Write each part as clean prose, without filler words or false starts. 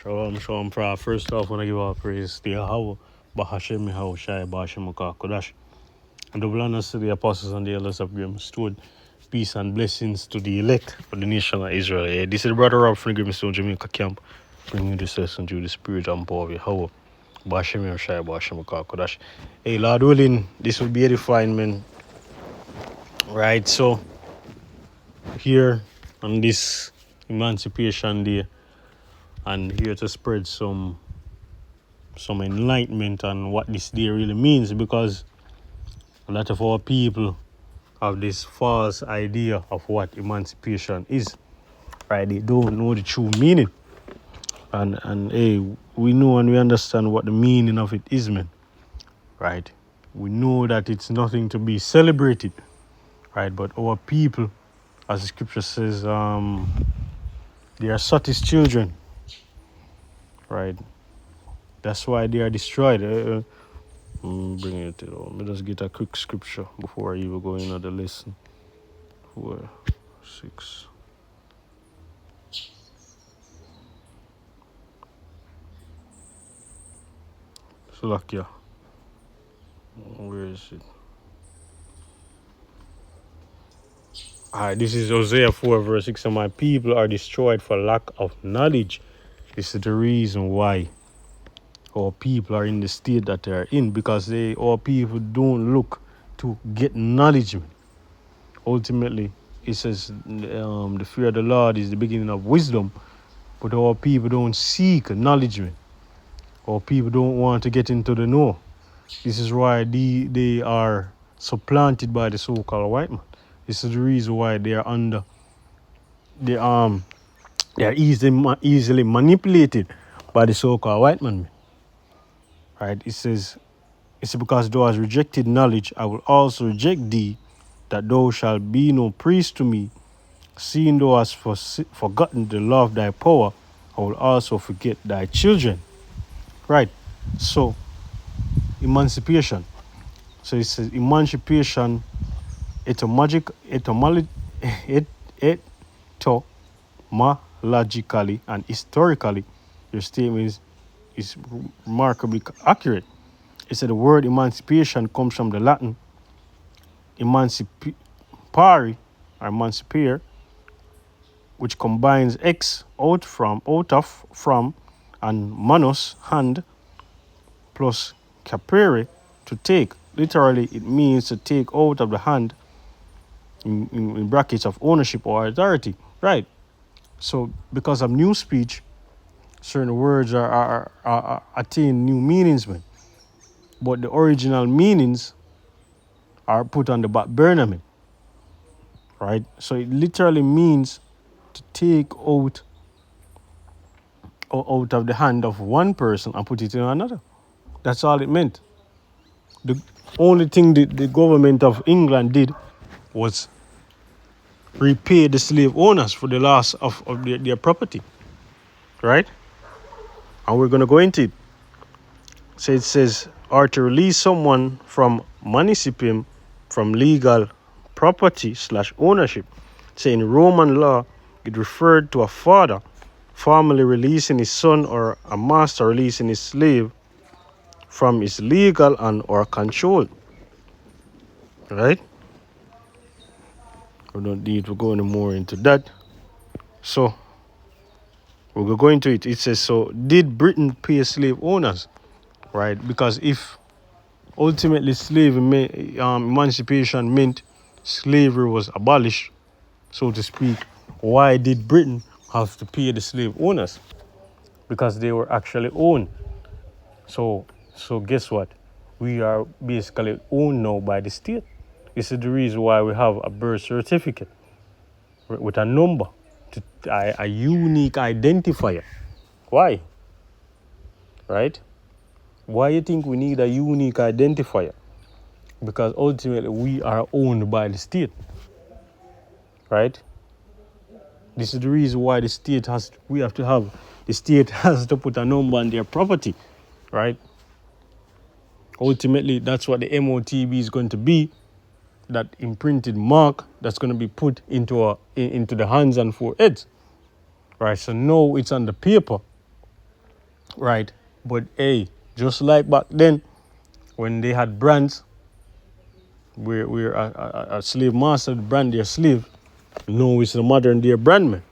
Shalom, pra. First off, I want to give all praise to Yahweh, Bahashem Yahweh Shai, Bahashem Kodash. And double honors to the apostles and the elders of Grim Stone. Peace and blessings to the elect for the nation of Israel. This is Brother Rob from the Grim Stone Jamaica camp, bringing you this lesson through the spirit and power of Yahweh, Bahashem Yahweh Shai, Bahashem Kodash. Hey, Lord willing, this will be edifying, man. Right, so here on this Emancipation Day, and here to spread some enlightenment on what this day really means, because a lot of our people have this false idea of what emancipation is, right? They don't know the true meaning, and hey, we know and we understand what the meaning of it is, man, right? We know that it's nothing to be celebrated, right? But our people, as the scripture says, they are Sot's children, right? That's why they are destroyed. Bring it to Let me just get a quick scripture before I even go into the lesson. 4, 6. Slovakia. Where is it? Alright, this is Hosea 4, verse 6. And my people are destroyed for lack of knowledge. This is the reason why our people are in the state that they are in, because our people don't look to get knowledge. Ultimately, it says the fear of the Lord is the beginning of wisdom, but our people don't seek knowledge. Our people don't want to get into the know. This is why they are supplanted by the so-called white man. This is the reason why they are under they are easily manipulated by the so-called white man. Right? It says, it's because thou hast rejected knowledge, I will also reject thee, that thou shalt be no priest to me. Seeing thou hast forgotten the law of thy power, I will also forget thy children. Right? So, emancipation. So it says emancipation, etymologically and historically, your statement is remarkably accurate. It said the word emancipation comes from the Latin emancipare or emancipare, which combines ex, out of, from, and manus, hand, plus capere, to take. Literally, it means to take out of the hand, in brackets, of ownership or authority. Right. So, because of new speech, certain words are attain new meanings, man. But the original meanings are put on the back burner, man. Right? So it literally means to take out of the hand of one person and put it in another. That's all it meant. The only thing the government of England did was repay the slave owners for the loss of their property. Right? And we're going to go into it. So it says, or to release someone from municipium, from legal property / ownership. So in Roman law, it referred to a father formally releasing his son, or a master releasing his slave from his legal and or control. Right? We don't need to go any more into that. So we'll go into it. It says, so did Britain pay slave owners? Right? Because if ultimately emancipation meant slavery was abolished, so to speak, why did Britain have to pay the slave owners? Because they were actually owned. So guess what? We are basically owned now by the state. This is the reason why we have a birth certificate with a number, a unique identifier. Why? Right? Why you think we need a unique identifier? Because ultimately we are owned by the state. Right? This is the reason why the state has to put a number on their property. Right? Ultimately, that's what the MOTB is going to be. That imprinted mark that's going to be put into the hands and foreheads. Right? So now it's on the paper. right? But hey, just like back then, when they had brands, where a slave master brand their slave, no, it's the modern day brand, man.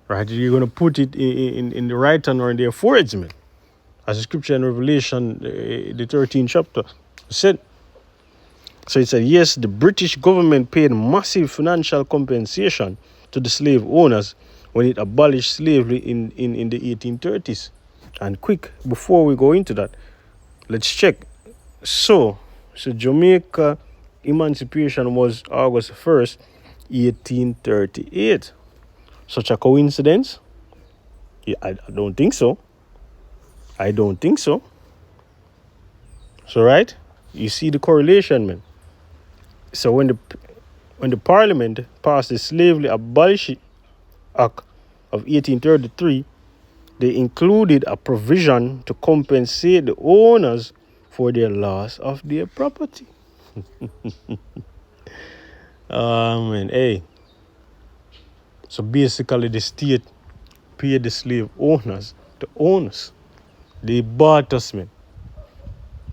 Right? You're going to put it in the right hand or in their foreheads, man. As the scripture in Revelation, the 13th chapter, said. So it said, yes, the British government paid massive financial compensation to the slave owners when it abolished slavery in the 1830s. And quick, before we go into that, let's check. So Jamaica emancipation was August 1st, 1838. Such a coincidence? Yeah, I don't think so. I don't think so. So, right? You see the correlation, man. So when the Parliament passed the Slavery Abolition Act of 1833, they included a provision to compensate the owners for their loss of their property. Man, hey. So basically, the state paid the slave owners, the owners. They bought us, man.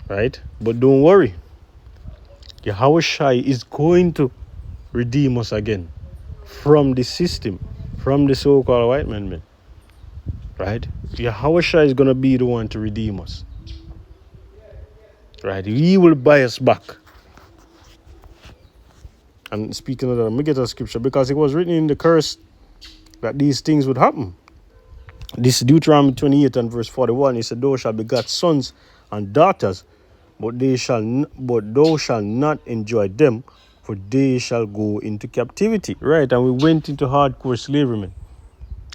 Right? But don't worry. Yahushua is going to redeem us again from the system, from the so-called white man. Right? Yahushua is going to be the one to redeem us. Right? He will buy us back. And speaking of that, let me get a scripture because it was written in the curse that these things would happen. This Deuteronomy 28 and verse 41, it said, thou shalt begat sons and daughters, but thou shalt not enjoy them, for they shall go into captivity. Right, and we went into hardcore slavery, man.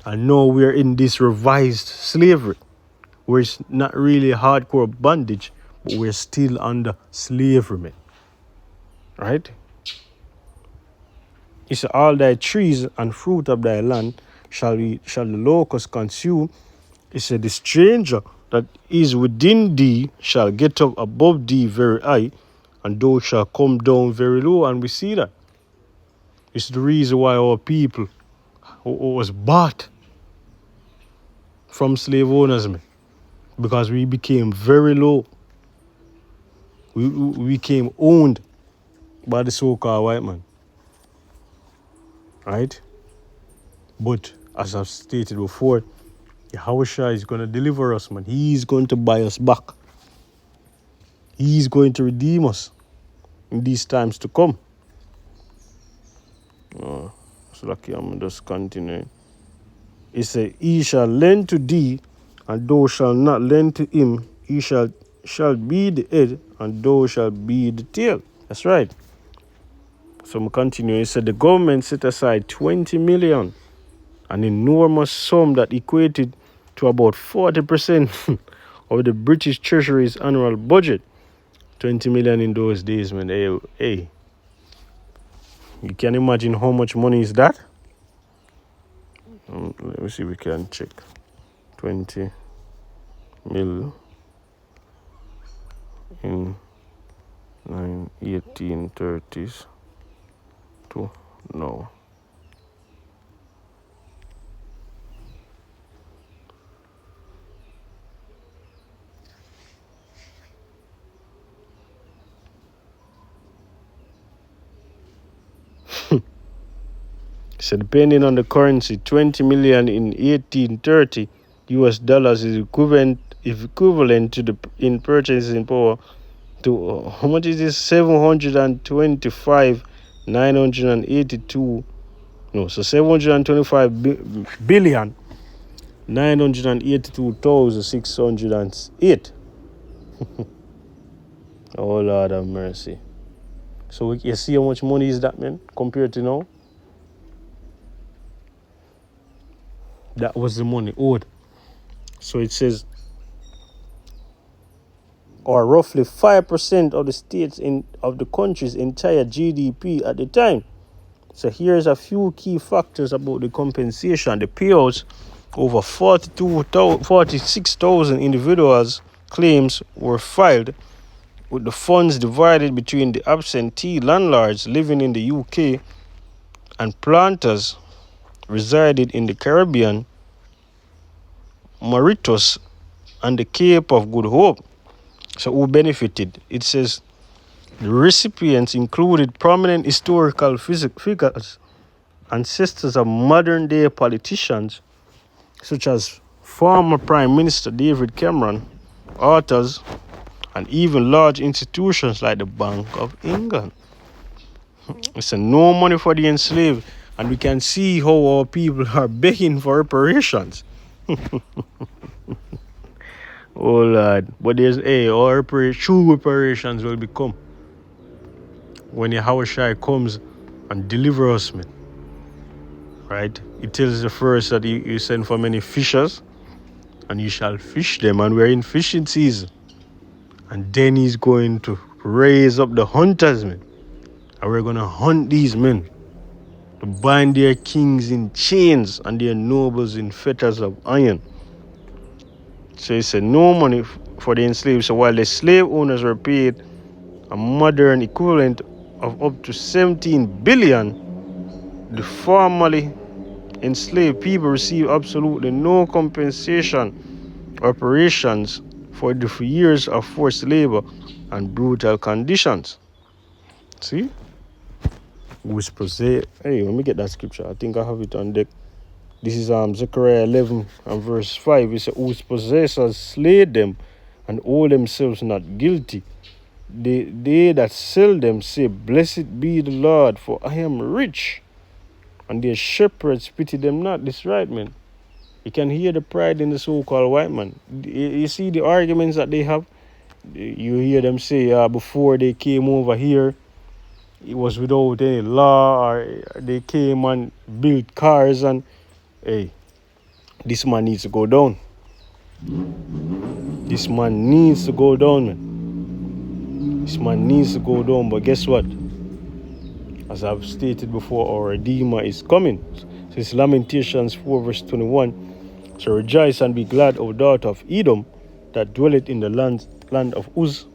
And now we're in this revised slavery, where it's not really hardcore bondage, but we're still under slavery, man. Right? It said, all thy trees and fruit of thy land shall the locust consume. It said, the stranger that is within thee shall get up above thee very high, and thou shalt come down very low. And we see that. It's the reason why our people who was bought from slave owners, man, because we became very low. We became owned by the so-called white man. Right? But as I've stated before, Yahushua is going to deliver us, man. He's going to buy us back. He's going to redeem us in these times to come. So lucky I'm just continuing. It says, he shall lend to thee, and thou shalt not lend to him. He shall be the head, and thou shalt be the tail. That's right. So I'm continuing. It said, the government set aside 20 million, an enormous sum that equated to about 40% of the British Treasury's annual budget. 20 million in those days, man. Hey. You can imagine how much money is that? Let me see if we can check. 20 mil in 1830s to now. So depending on the currency, 20 million in 1830 US dollars is equivalent to the in purchasing power to how much is this? 725 982 no, so 725 billion 982,608. Oh Lord have mercy. So you see how much money is that, man, compared to now? That was the money owed. So it says, or roughly 5% of the states of the country's entire GDP at the time. So here's a few key factors about the compensation. The payouts over 46,000 individuals' claims were filed, with the funds divided between the absentee landlords living in the UK and planters resided in the Caribbean. Mauritius, and the Cape of Good Hope. So who benefited? It says the recipients included prominent historical figures, ancestors of modern-day politicians, such as former Prime Minister David Cameron, authors, and even large institutions like the Bank of England. It's a no money for the enslaved, and we can see how our people are begging for reparations. Oh Lord, but there's our true reparations will become when Yahushua comes and delivers us, man. Right? It tells the first that you send for many fishers, and you shall fish them, and we're in fishing season. And then he's going to raise up the hunters, man. And we're going to hunt these men to bind their kings in chains and their nobles in fetters of iron. So he said no money for the enslaved. So while the slave owners were paid a modern equivalent of up to 17 billion, the formerly enslaved people receive absolutely no compensation or reparations for the years of forced labor and brutal conditions. See? Who's possessed? Hey, let me get that scripture. I think I have it on deck. This is Zechariah 11 and verse 5. It says, whose possessors slay them and hold themselves not guilty. They that sell them say, blessed be the Lord, for I am rich. And their shepherds pity them not. This right, man. You can hear the pride in the so-called white man. You see the arguments that they have? You hear them say, before they came over here, it was without any law, or they came and built cars, and hey, this man needs to go down. This man needs to go down, man. This man needs to go down. But guess what? As I've stated before, our Redeemer is coming. So it's Lamentations 4 verse 21. So rejoice and be glad, O daughter of Edom, that dwelleth in the land of Uz.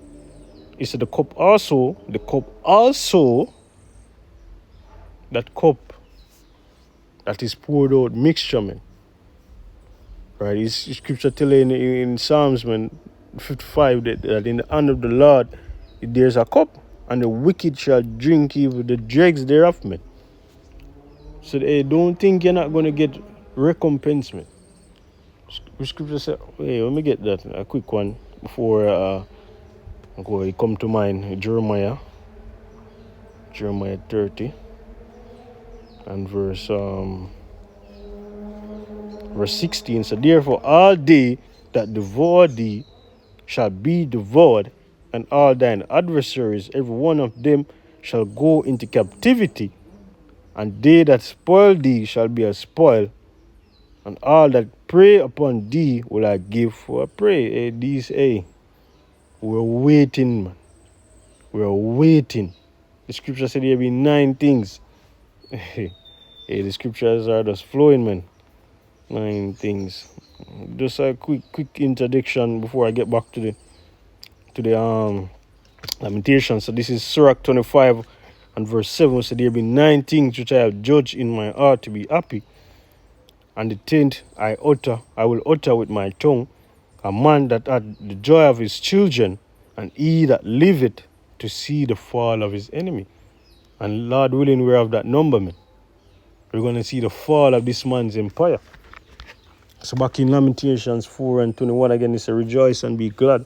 It's the cup also, that cup that is poured out mixture, man. Right? It's scripture telling in Psalms, man, 55, that in the hand of the Lord there's a cup, and the wicked shall drink even the dregs thereof, man. So they don't think you're not going to get recompense, man. Scripture says, hey, let me get that, a quick one, before it come to mind. Jeremiah 30 and verse 16. So therefore all they that devour thee shall be devoured, and all thine adversaries, every one of them, shall go into captivity, and they that spoil thee shall be a spoil, and all that prey upon thee will I give for a prey. We're waiting, man. We're waiting. The scripture said there be 9 things. The scriptures are just flowing, man. 9 things. Just a quick introduction before I get back to the Lamentation. So this is Sirach 25 and verse 7. So there be 9 things which I have judged in my heart to be happy, and the 10th I will utter with my tongue, a man that hath the joy of his children, and he that liveth to see the fall of his enemy. And Lord willing, we're of that number, man. We're going to see the fall of this man's empire. So back in Lamentations 4 and 21 again, it's a rejoice and be glad.